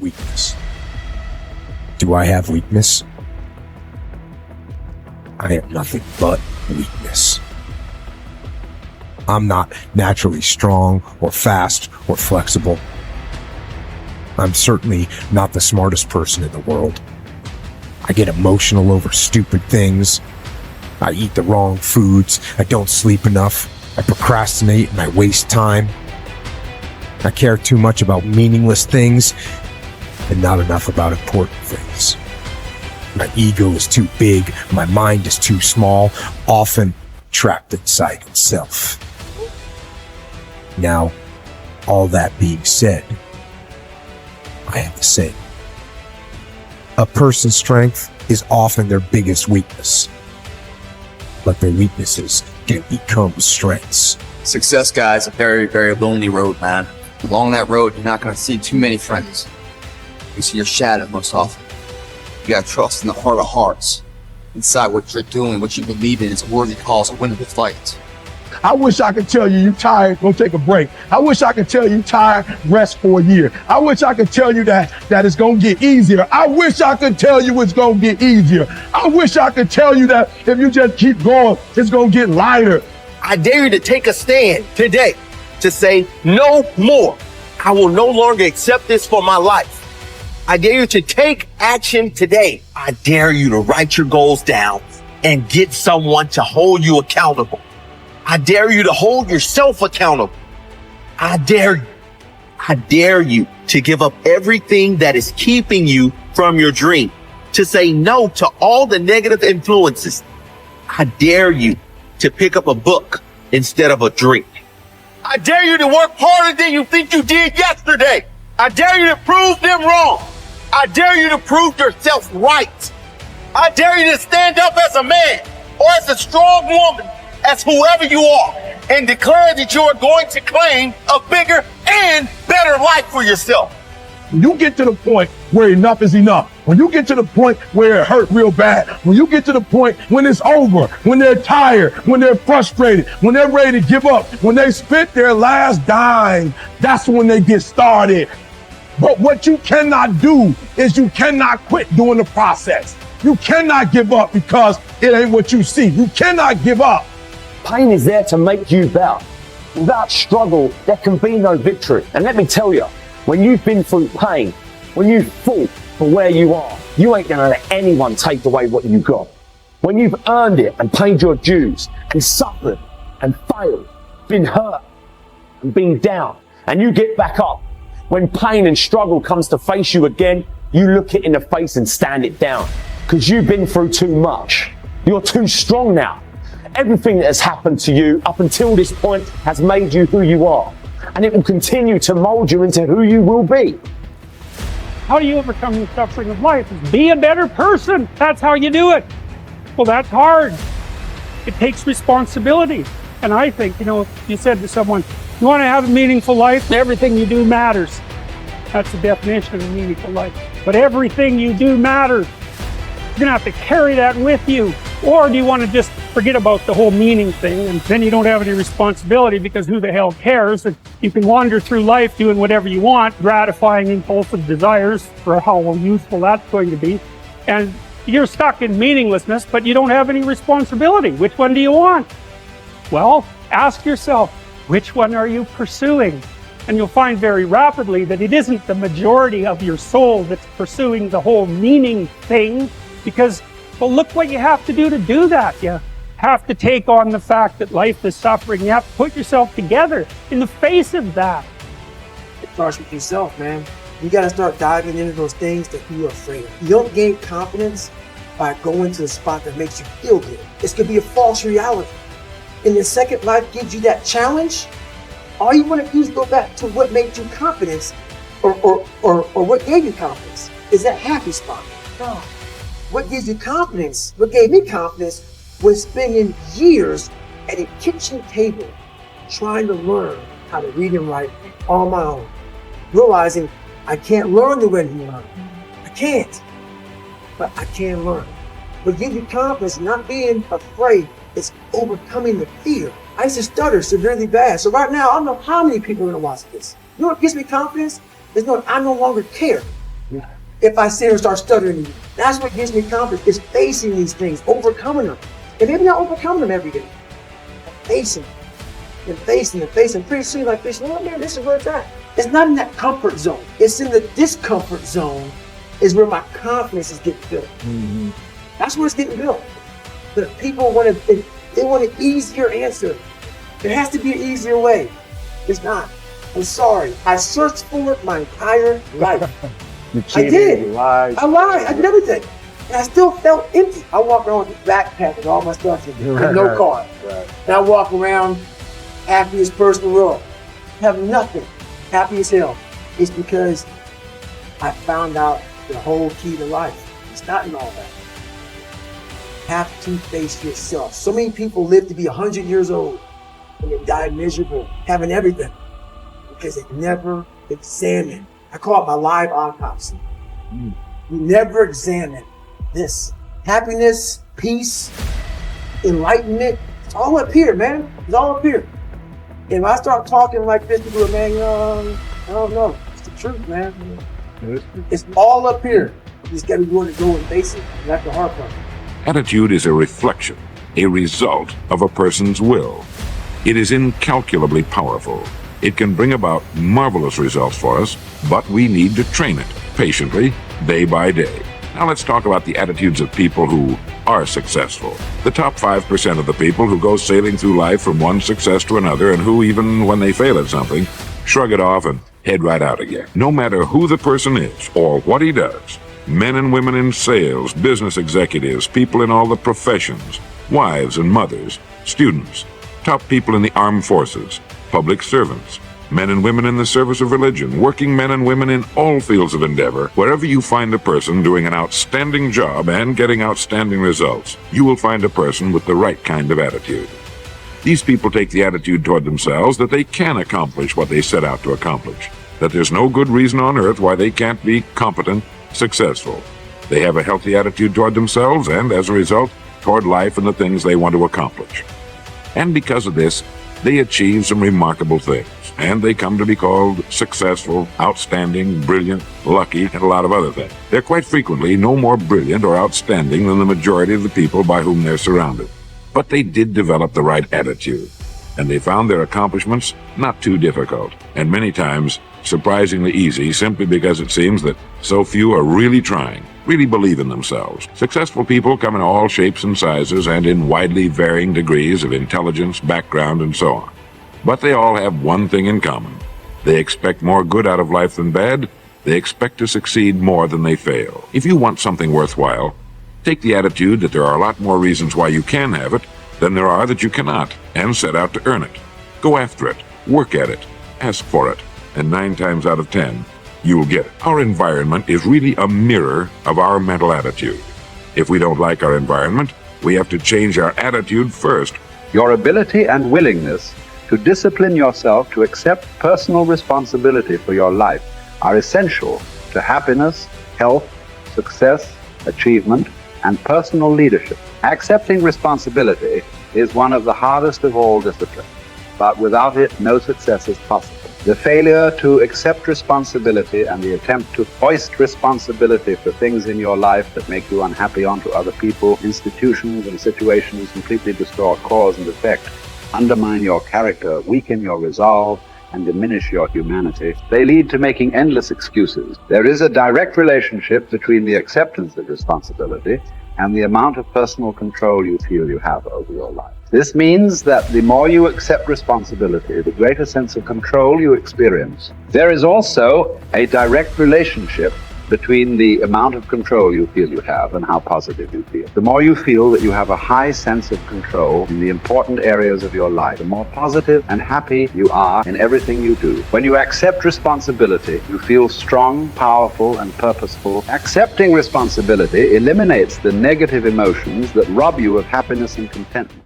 weakness. Do I have weakness? I am nothing but weakness. I'm not naturally strong or fast or flexible. I'm certainly not the smartest person in the world. I get emotional over stupid things. I eat the wrong foods. I don't sleep enough. I procrastinate and I waste time. I care too much about meaningless things and not enough about important things. My ego is too big. My mind is too small, often trapped inside itself. Now, all that being said, I am the same. A person's strength is often their biggest weakness, but their weaknesses can become strengths. Success, guys, a very, very lonely road, man. Along that road, you're not going to see too many friends. You see your shadow most often. You got to trust in the heart of hearts. Inside what you're doing, what you believe in is a worthy cause, a winnable fight. I wish I could tell you you're tired, go take a break. I wish I could tell you tired, rest for a year. I wish I could tell you that it's gonna get easier. I wish I could tell you it's gonna get easier. I wish I could tell you that if you just keep going, it's gonna get lighter. I dare you to take a stand today to say no more. I will no longer accept this for my life. I dare you to take action today. I dare you to write your goals down and get someone to hold you accountable. I dare you to hold yourself accountable. I dare you to give up everything that is keeping you from your dream, to say no to all the negative influences. I dare you to pick up a book instead of a drink. I dare you to work harder than you think you did yesterday. I dare you to prove them wrong. I dare you to prove yourself right. I dare you to stand up as a man or as a strong woman, as whoever you are, and declare that you are going to claim a bigger and better life for yourself. When you get to the point where enough is enough, when you get to the point where it hurt real bad, when you get to the point when it's over, when they're tired, when they're frustrated, when they're ready to give up, when they spent their last dime, that's when they get started. But what you cannot do is you cannot quit during the process. You cannot give up because it ain't what you see. You cannot give up. Pain is there to make you better. Without struggle, there can be no victory. And let me tell you, when you've been through pain, when you've fought for where you are, you ain't gonna let anyone take away what you got. When you've earned it and paid your dues and suffered and failed, been hurt and been down, and you get back up, when pain and struggle comes to face you again, you look it in the face and stand it down. Because you've been through too much. You're too strong now. Everything that has happened to you up until this point has made you who you are. And it will continue to mold you into who you will be. How do you overcome the suffering of life? Be a better person. That's how you do it. Well, that's hard. It takes responsibility. And I think, you said to someone, you want to have a meaningful life, everything you do matters. That's the definition of a meaningful life. But everything you do matters. You're going to have to carry that with you. Or do you want to just forget about the whole meaning thing, and then you don't have any responsibility because who the hell cares? And you can wander through life doing whatever you want, gratifying impulsive desires for how useful that's going to be. And you're stuck in meaninglessness, but you don't have any responsibility. Which one do you want? Well, ask yourself, which one are you pursuing? And you'll find very rapidly that it isn't the majority of your soul that's pursuing the whole meaning thing, because, well, look what you have to do that. You have to take on the fact that life is suffering. You have to put yourself together in the face of that. It starts with yourself, man. You got to start diving into those things that you're afraid of. You don't gain confidence by going to the spot that makes you feel good. It's going to be a false reality. And the second life gives you that challenge, all you want to do is go back to what made you confidence or what gave you confidence. Is that happy spot? No. What gives you confidence, what gave me confidence, was spending years at a kitchen table trying to learn how to read and write on my own. Realizing I can't learn the way you learn. I can't, but I can learn. What gives you confidence, not being afraid, is overcoming the fear. I used to stutter severely bad. So right now, I don't know how many people are gonna watch this. You know what gives me confidence? Is knowing I no longer care. if I sit here and start stuttering. That's what gives me confidence, is facing these things, overcoming them. And maybe not overcoming them every day. Facing and facing and facing. Pretty soon, like this, oh man, this is where it's at. It's not in that comfort zone. It's in the discomfort zone is where my confidence is getting built. Mm-hmm. That's where it's getting built. The people want they want an easier answer. There has to be an easier way. It's not. I'm sorry. I searched for it my entire life. I did. You lied. I lied. I did everything. And I still felt empty. I walk around with a backpack and all my stuff in there, with no car. Right. And I walk around happiest person in the world. Have nothing. Happy as hell. It's because I found out the whole key to life. It's not in all that. You have to face yourself. So many people live to be 100 years old and they die miserable, having everything, because they never examine. I call it my live autopsy. You never examine this. Happiness, peace, enlightenment, it's all up here, man. It's all up here. And if I start talking like this, people are, man, I don't know. It's the truth, man. It's all up here. You just got to be willing to go and face it. And that's the hard part. Attitude is a reflection, a result of a person's will. It is incalculably powerful. It can bring about marvelous results for us, but we need to train it patiently, day by day. Now let's talk about the attitudes of people who are successful. The top 5% of the people who go sailing through life from one success to another, and who, even when they fail at something, shrug it off and head right out again. No matter who the person is or what he does, men and women in sales, business executives, people in all the professions, wives and mothers, students, top people in the armed forces, public servants, men and women in the service of religion, working men and women in all fields of endeavor, wherever you find a person doing an outstanding job and getting outstanding results, you will find a person with the right kind of attitude. These people take the attitude toward themselves that they can accomplish what they set out to accomplish, that there's no good reason on earth why they can't be competent, successful. They have a healthy attitude toward themselves and, as a result, toward life and the things they want to accomplish. And because of this, they achieve some remarkable things, and they come to be called successful, outstanding, brilliant, lucky, and a lot of other things. They're quite frequently no more brilliant or outstanding than the majority of the people by whom they're surrounded. But they did develop the right attitude, and they found their accomplishments not too difficult, and many times surprisingly easy, simply because it seems that so few are really trying, really believe in themselves. Successful people come in all shapes and sizes and in widely varying degrees of intelligence, background, and so on. But they all have one thing in common. They expect more good out of life than bad. They expect to succeed more than they fail. If you want something worthwhile, take the attitude that there are a lot more reasons why you can have it than there are that you cannot, and set out to earn it. Go after it, work at it, ask for it, and 9 times out of 10, you will get it. Our environment is really a mirror of our mental attitude. If we don't like our environment, we have to change our attitude first. Your ability and willingness to discipline yourself to accept personal responsibility for your life are essential to happiness, health, success, achievement, and personal leadership. Accepting responsibility is one of the hardest of all disciplines, but without it, no success is possible. The failure to accept responsibility and the attempt to foist responsibility for things in your life that make you unhappy onto other people, institutions, and situations completely distort cause and effect, undermine your character, weaken your resolve, and diminish your humanity. They lead to making endless excuses. There is a direct relationship between the acceptance of responsibility and the amount of personal control you feel you have over your life. This means that the more you accept responsibility, the greater sense of control you experience. There is also a direct relationship between the amount of control you feel you have and how positive you feel. The more you feel that you have a high sense of control in the important areas of your life, the more positive and happy you are in everything you do. When you accept responsibility, you feel strong, powerful, and purposeful. Accepting responsibility eliminates the negative emotions that rob you of happiness and contentment.